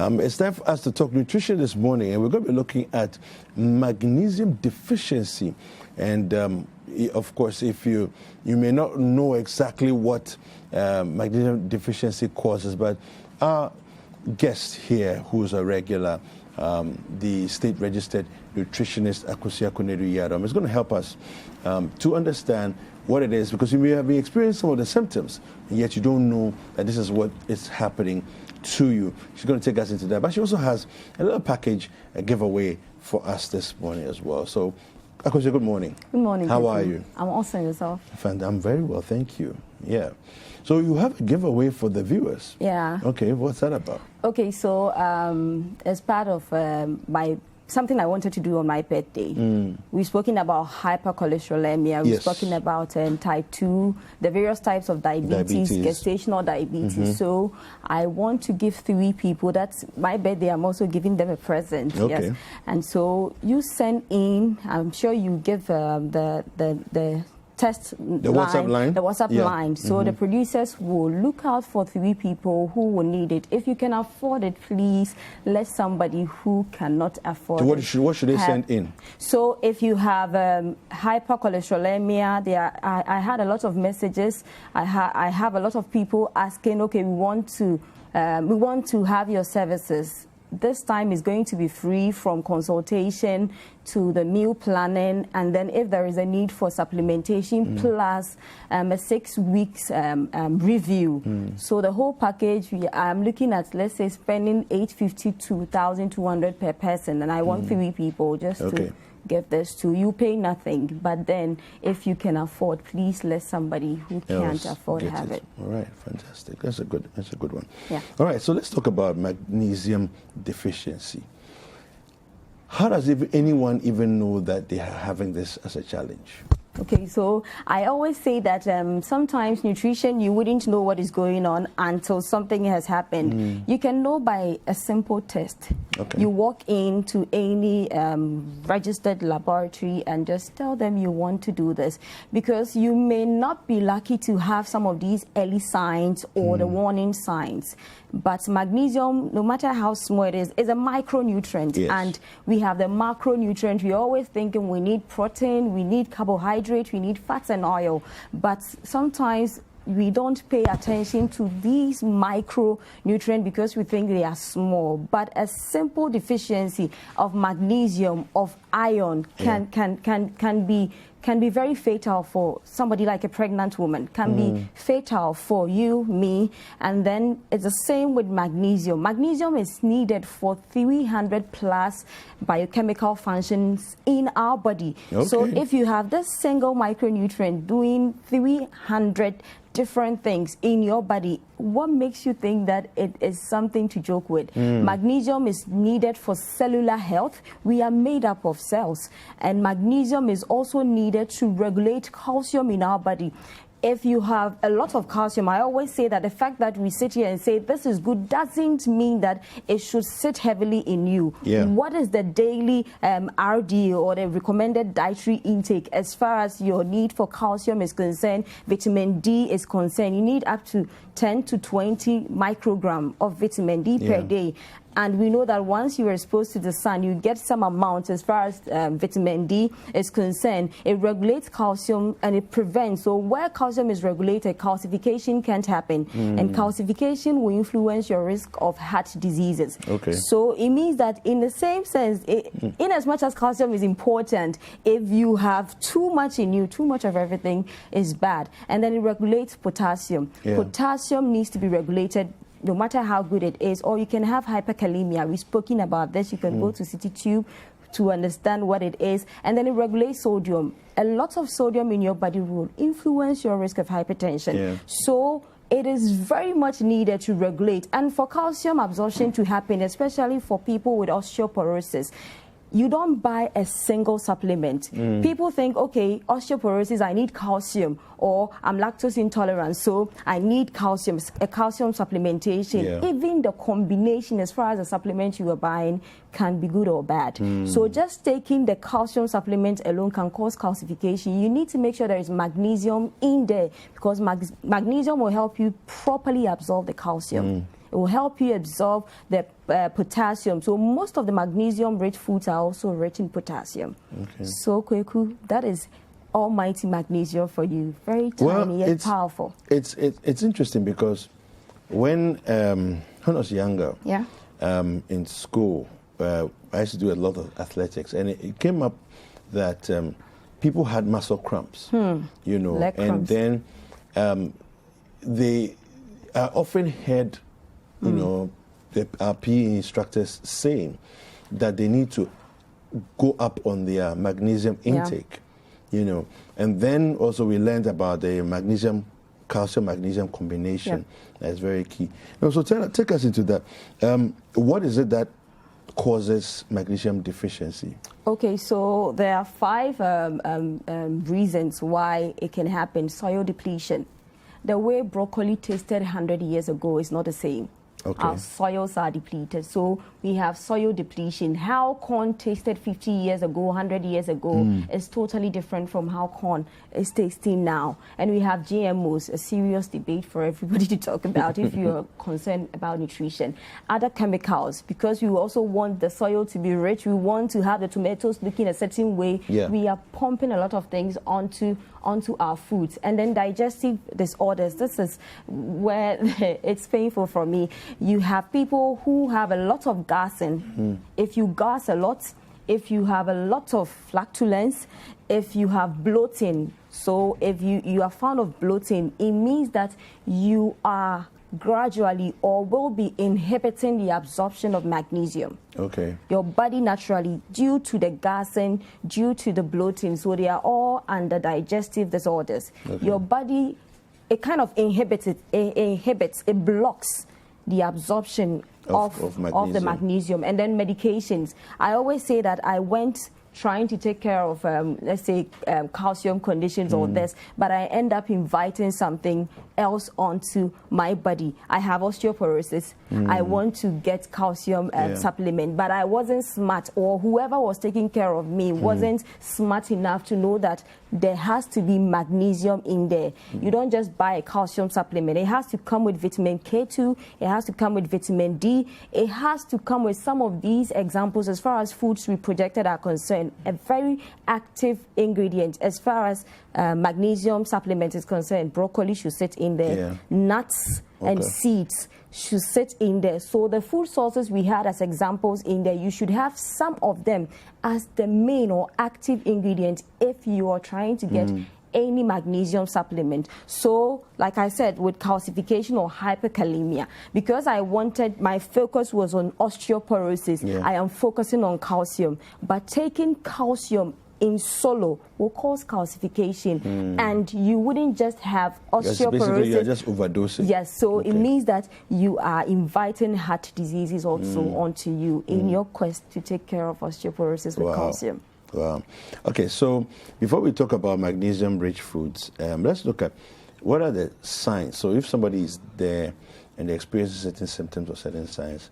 It's time for us to talk nutrition this morning, and we're going to be looking at magnesium deficiency. And of course, if you may not know exactly what magnesium deficiency causes, but our guest here, who's a regular, the state-registered nutritionist Akosua Konadu Yiadom, is going to help us to understand what it is, because you may have been experiencing some of the symptoms, and yet you don't know that this is what is happening to you. She's going to take us into that, but she also has a little package, a giveaway for us this morning as well. So, Akosua, good morning. Good morning. How are you? I'm awesome. Yourself? I'm very well, thank you. Yeah. So you have a giveaway for the viewers. Yeah. Okay, what's that about? Okay, so as part of something I wanted to do on my birthday, we've spoken about hypercholesterolemia, we've spoken about type 2, the various types of diabetes. Gestational diabetes. So I want to give 3 people, that's my birthday, I'm also giving them a present. Okay. Yes. And so you send in, I'm sure you give the test the WhatsApp line. The WhatsApp line. So the producers will look out for 3 people who will need it. If you can afford it, please let somebody who cannot afford it. What should they send in? So if you have hypercholesterolemia, I had a lot of messages. I have a lot of people asking, okay, we want to have your services. This time is going to be free, from consultation to the meal planning, and then if there is a need for supplementation, plus a 6 weeks review. So the whole package, I'm looking at, let's say, spending $850 to $1,200 per person, and I want 3 people just to give this to. You pay nothing, but then if you can afford, please let somebody who can't afford have it. All right, fantastic. That's a good one. Yeah. All right, so let's talk about magnesium deficiency. How does anyone even know that they are having this as a challenge? Okay, so I always say that sometimes nutrition, you wouldn't know what is going on until something has happened. You can know by a simple test. Okay. You walk into any registered laboratory and just tell them you want to do this, because you may not be lucky to have some of these early signs or the warning signs. But magnesium, no matter how small it is a micronutrient. Yes. And we have the macronutrient. We're always thinking we need protein, we need carbohydrate, we need fats and oil. But sometimes we don't pay attention to these micronutrients because we think they are small. But a simple deficiency of magnesium, of iron, can be very fatal for somebody like a pregnant woman, can be fatal for you, me, and then it's the same with magnesium. Magnesium is needed for 300 plus biochemical functions in our body. Okay. So if you have this single micronutrient doing 300 different things in your body, what makes you think that it is something to joke with? Magnesium is needed for cellular health. We are made up of cells, and magnesium is also needed to regulate calcium in our body. If you have a lot of calcium, I always say that the fact that we sit here and say this is good doesn't mean that it should sit heavily in you. Yeah. What is the daily RD or the recommended dietary intake as far as your need for calcium is concerned, vitamin D is concerned? You need up to 10 to 20 microgram of vitamin D per day. And we know that once you are exposed to the sun, you get some amount as far as vitamin D is concerned. It regulates calcium and it prevents. So where calcium is regulated, calcification can't happen. And calcification will influence your risk of heart diseases. Okay. So it means that in the same sense, in as much as calcium is important, if you have too much in you, too much of everything is bad. And then it regulates potassium. Yeah. Potassium needs to be regulated no matter how good it is, or you can have hyperkalemia. We've spoken about this. You can go to Citi Tube to understand what it is. And then it regulates sodium. A lot of sodium in your body will influence your risk of hypertension. Yeah. So it is very much needed to regulate. And for calcium absorption to happen, especially for people with osteoporosis, you don't buy a single supplement. People think, okay, osteoporosis, I need calcium, or I'm lactose intolerant, so I need calcium, a calcium supplementation. Yeah. Even the combination, as far as the supplement you are buying, can be good or bad. So just taking the calcium supplement alone can cause calcification. You need to make sure there is magnesium in there, because magnesium will help you properly absorb the calcium. It will help you absorb the potassium. So most of the magnesium-rich foods are also rich in potassium. Okay. So, Kweku, that is almighty magnesium for you. Very tiny yet powerful. It's interesting because when I was younger, in school, I used to do a lot of athletics, and it came up that people had muscle cramps, you know, Leg and cramps. then they often heard, you know, our PE instructors saying that they need to go up on their magnesium intake, you know, and then also we learned about the calcium-magnesium combination. That's very key. Now, so take us into that. What is it that causes magnesium deficiency? Okay, so there are 5 reasons why it can happen. Soil depletion. The way broccoli tasted 100 years ago is not the same. Okay. Our soils are depleted. So we have soil depletion. How corn tasted 50 years ago, 100 years ago is totally different from how corn is tasting now. And we have GMOs, a serious debate for everybody to talk about if you're concerned about nutrition. Other chemicals, because we also want the soil to be rich, we want to have the tomatoes looking a certain way. We are pumping a lot of things onto our foods. And then digestive disorders, this is where it's painful for me. You have people who have a lot of gassing. If you gas a lot, if you have a lot of flatulence, if you have bloating, so if you are found of bloating, it means that you are gradually or will be inhibiting the absorption of magnesium. Okay. Your body naturally, due to the gassing, due to the bloating, so they are all under digestive disorders. Okay. Your body, it kind of inhibits, it blocks the absorption of the magnesium. And then medications. I always say that I went trying to take care of, let's say, calcium conditions or this, but I end up inviting something else onto my body. I have osteoporosis. I want to get calcium supplement, but I wasn't smart, or whoever was taking care of me wasn't smart enough to know that there has to be magnesium in there. You don't just buy a calcium supplement. It has to come with vitamin K2. It has to come with vitamin D. It has to come with some of these examples as far as foods we projected are concerned. A very active ingredient as far as magnesium supplement is concerned. Broccoli should sit in there. Nuts and seeds should sit in there. So the food sources we had as examples in there, you should have some of them as the main or active ingredient if you are trying to get any magnesium supplement. So, like I said, with calcification or hyperkalemia, because my focus was on osteoporosis, I am focusing on calcium. But taking calcium in solo will cause calcification, and you wouldn't just have osteoporosis. Basically, you're just overdosing. Yes, so it means that you are inviting heart diseases also onto you in your quest to take care of osteoporosis with calcium. Wow. Okay, so before we talk about magnesium-rich foods, let's look at what are the signs. So if somebody is there and they experience certain symptoms or certain signs,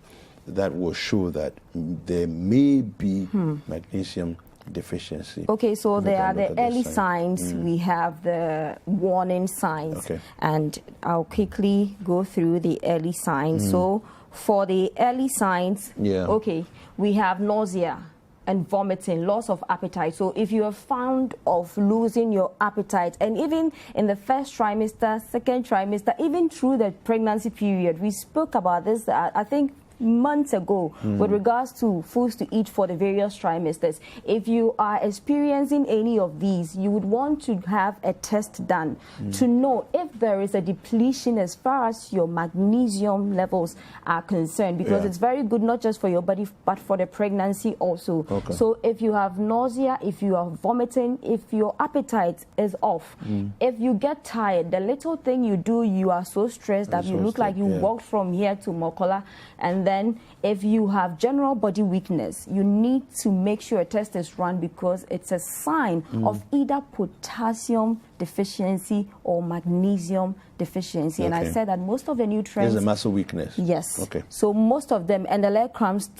that will show that there may be magnesium deficiency. Okay, so there are the early signs. We have the warning signs. Okay. And I'll quickly go through the early signs. So for the early signs, okay, we have nausea and vomiting, loss of appetite. So if you are found of losing your appetite, and even in the first trimester, second trimester, even through the pregnancy period, we spoke about this, I think, months ago with regards to foods to eat for the various trimesters. If you are experiencing any of these, you would want to have a test done to know if there is a depletion as far as your magnesium levels are concerned, because it's very good not just for your body but for the pregnancy also. Okay. So if you have nausea, if you are vomiting, if your appetite is off, if you get tired, the little thing you do, you are so stressed that you look like you walked from here to Mokola. And then if you have general body weakness, you need to make sure a test is run, because it's a sign of either potassium deficiency or magnesium deficiency. And I said that most of the nutrients... There's a muscle weakness. Yes. Okay. So most of them, and the leg cramps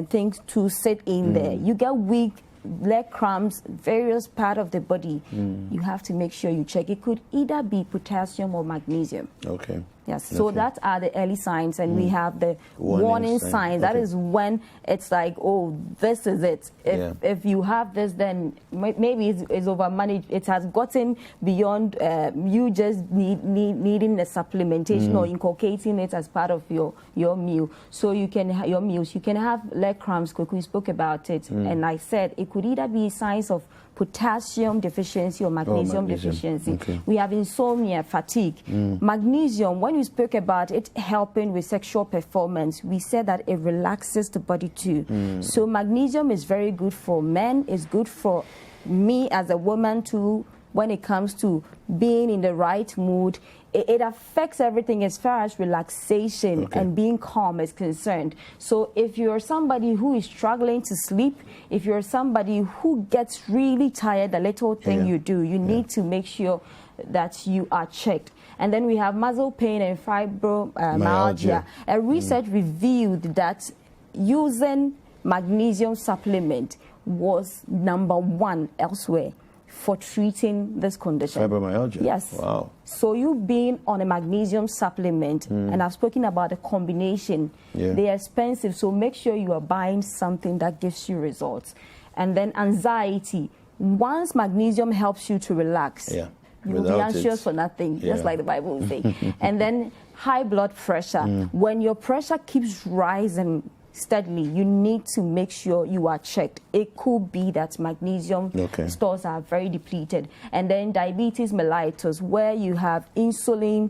things to sit in there. You get weak leg cramps, various part of the body. You have to make sure you check. It could either be potassium or magnesium. Okay. Yes, so that are the early signs, and we have the warning sign. That is when it's like, oh, this is it. If you have this, then maybe it's overmanaged. It has gotten beyond you just needing the supplementation or inculcating it as part of your meal. So you can your meals. You can have leg cramps. We spoke about it, and I said it could either be signs of potassium deficiency or magnesium deficiency. We have insomnia, fatigue. Magnesium, when we spoke about it helping with sexual performance, we said that it relaxes the body too. So magnesium is very good for men, it's good for me as a woman too, when it comes to being in the right mood. It affects everything as far as relaxation and being calm is concerned. So if you're somebody who is struggling to sleep, if you're somebody who gets really tired, the little thing you do, you need to make sure that you are checked. And then we have muscle pain and fibromyalgia. A research revealed that using magnesium supplement was #1 elsewhere for treating this condition. Fibromyalgia? Yes. Wow. So you being on a magnesium supplement, and I've spoken about the combination, they're expensive, so make sure you are buying something that gives you results. And then anxiety. Once magnesium helps you to relax, you will be anxious for nothing, just like the Bible will say. And then high blood pressure. When your pressure keeps rising steadily, you need to make sure you are checked. It could be that magnesium stores are very depleted. And then diabetes mellitus, where you have insulin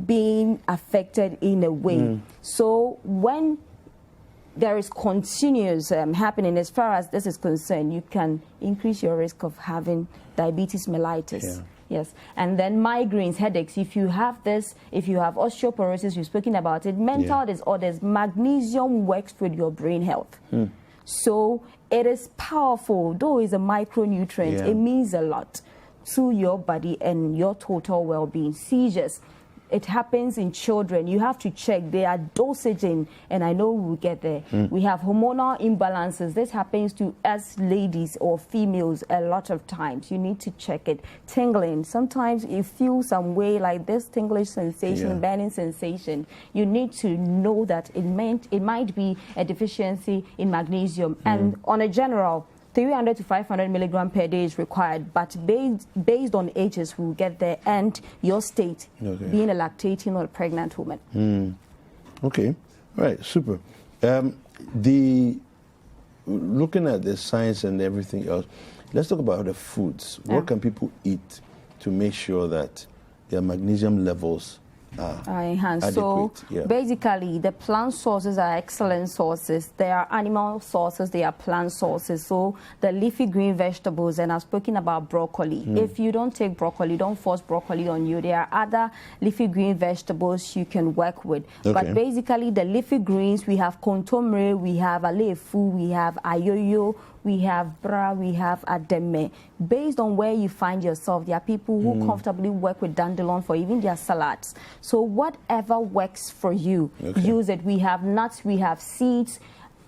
being affected in a way. So when there is continuous happening as far as this is concerned, you can increase your risk of having diabetes mellitus. Yes, and then migraines, headaches. If you have this, if you have osteoporosis, we've spoken about it, mental disorders, magnesium works with your brain health. So it is powerful, though it's a micronutrient, it means a lot to your body and your total well-being. Seizures, it happens in children. You have to check their dosaging, and I know we'll get there. We have hormonal imbalances. This happens to us ladies or females a lot of times. You need to check it. Tingling. Sometimes you feel some way like this tingling sensation, burning sensation. You need to know that it might be a deficiency in magnesium. And on a general, 300 to 500 milligram per day is required, but based on ages, we'll get there, and your state, being a lactating or a pregnant woman. Okay, all right, super. Looking at the science and everything else, let's talk about the foods. What can people eat to make sure that their magnesium levels are enhanced? So basically, the plant sources are excellent sources. There are animal sources, there are plant sources. So the leafy green vegetables, and I've spoken about broccoli. If you don't take broccoli, don't force broccoli on you. There are other leafy green vegetables you can work with. But basically, the leafy greens, we have kontomire, we have alefu, we have ayoyo, we have bra, we have ademe. Based on where you find yourself, there are people who comfortably work with dandelion for even their salads. So whatever works for you, use it. We have nuts, we have seeds.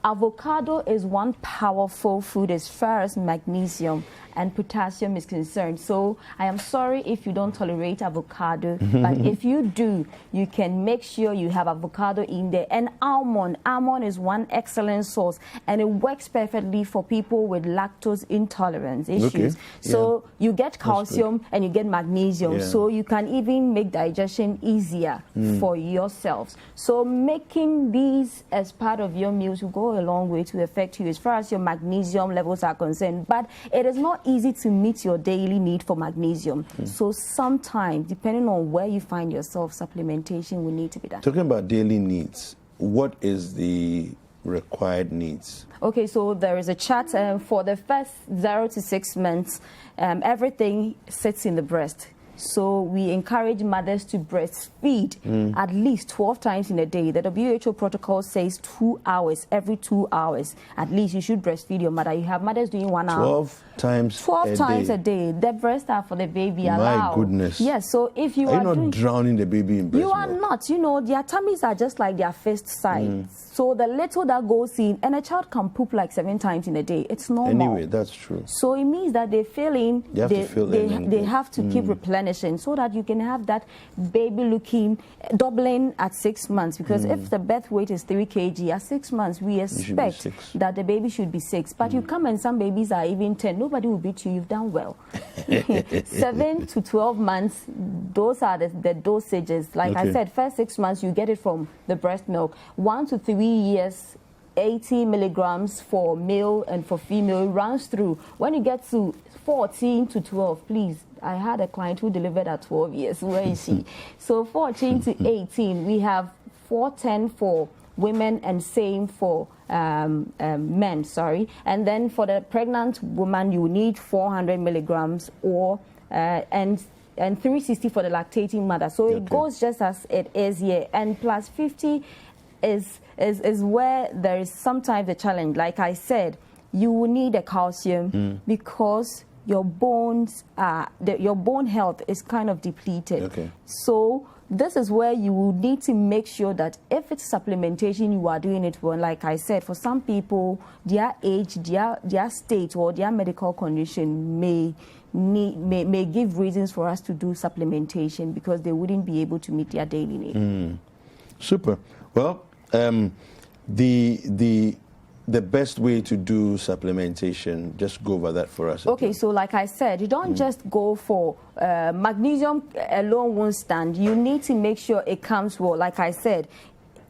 Avocado is one powerful food as far as magnesium and potassium is concerned. So I am sorry if you don't tolerate avocado, but if you do, you can make sure you have avocado in there. And almond is one excellent source, and it works perfectly for people with lactose intolerance issues. So you get calcium and you get magnesium, so you can even make digestion easier for yourselves. So making these as part of your meals will go a long way to affect you as far as your magnesium levels are concerned. But it is not easy to meet your daily need for magnesium. So sometimes, depending on where you find yourself, supplementation will need to be done. Talking about daily needs, what is the required needs? Okay, so there is a chart for the first 0 to 6 months. Everything sits in the breast. So we encourage mothers to breastfeed at least 12 times in a day. The WHO protocol says 2 hours, every 2 hours. At least you should breastfeed your mother. You have mothers doing 1 hour. 12 times a day. The breasts are for the baby. My goodness. Yes, so if you are not drowning the baby in breast milk? You are not. You know, their tummies are just like their fist size. So the little that goes in, and a child can poop like 7 times in a day. It's normal. Anyway, that's true. So it means that they're feeling, they have to keep replenishing. replenishing, so that you can have that baby looking doubling at 6 months. Because if the birth weight is 3 kg at 6 months, we expect that the baby should be 6. But you come and some babies are even 10. Nobody will beat you. You've done well. 7 to 12 months, those are the dosages. Like I said, first 6 months you get it from the breast milk. 1 to 3 years, 80 milligrams for male and for female runs through. When you get to 14 to 12, please. I had a client who delivered at 12 years. Where is she? So 14 to 18, we have 410 for women and same for men, sorry. And then for the pregnant woman, you need 400 milligrams or and 360 for the lactating mother. So it goes just as it is here. And plus 50 is where there is sometimes a challenge. Like I said, you will need a calcium because your bones your bone health is kind of depleted. So this is where you will need to make sure that if it's supplementation, you are doing it well. Like I said, for some people, their age, their state or their medical condition may give reasons for us to do supplementation because they wouldn't be able to meet their daily need. Super. Well, the best way to do supplementation, just go over that for us. Okay, so like I said, you don't just go for magnesium alone won't stand. You need to make sure it comes well. Like I said,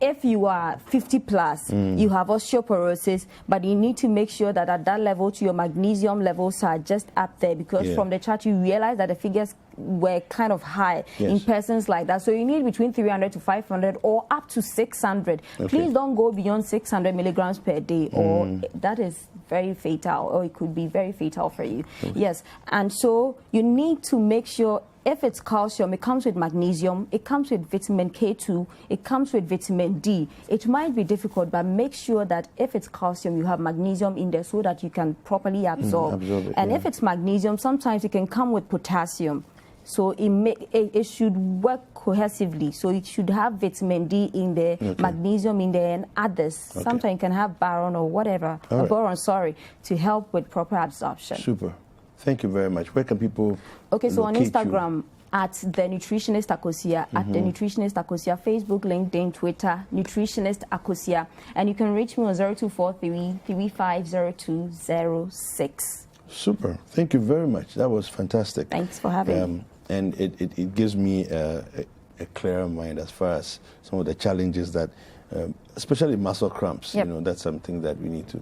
if you are 50 plus, you have osteoporosis, but you need to make sure that at that level, your magnesium levels are just up there, because from the chart you realize that the figures were kind of high in persons like that. So you need between 300 to 500 or up to 600. Please don't go beyond 600 milligrams per day, or that is very fatal, or it could be very fatal for you. Yes, and so you need to make sure if it's calcium, it comes with magnesium, it comes with vitamin K2, it comes with vitamin D. It might be difficult, but make sure that if it's calcium, you have magnesium in there so that you can properly absorb it. And if it's magnesium, sometimes it can come with potassium. So it should work cohesively. So it should have vitamin D in there, magnesium in there, and others. Sometimes you can have boron or whatever, boron, sorry, to help with proper absorption. Super. Thank you very much. Where can people so on Instagram, at The Nutritionist Akosua, at The Nutritionist Akosua, Facebook, LinkedIn, Twitter, Nutritionist Akosua. And you can reach me on 0243-350206. Super. Thank you very much. That was fantastic. Thanks for having me. And it gives me a clearer mind as far as some of the challenges that, especially muscle cramps, you know, that's something that we need to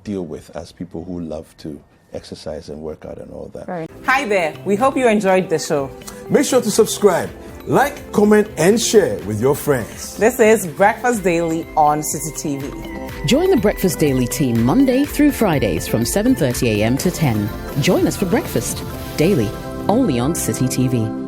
deal with as people who love to exercise and work out and all that. Hi there. We hope you enjoyed the show. Make sure to subscribe, like, comment, and share with your friends. This is Breakfast Daily on Citi TV. Join the Breakfast Daily team Monday through Fridays from 7:30 a.m. to 10. Join us for breakfast daily, only on Citi TV.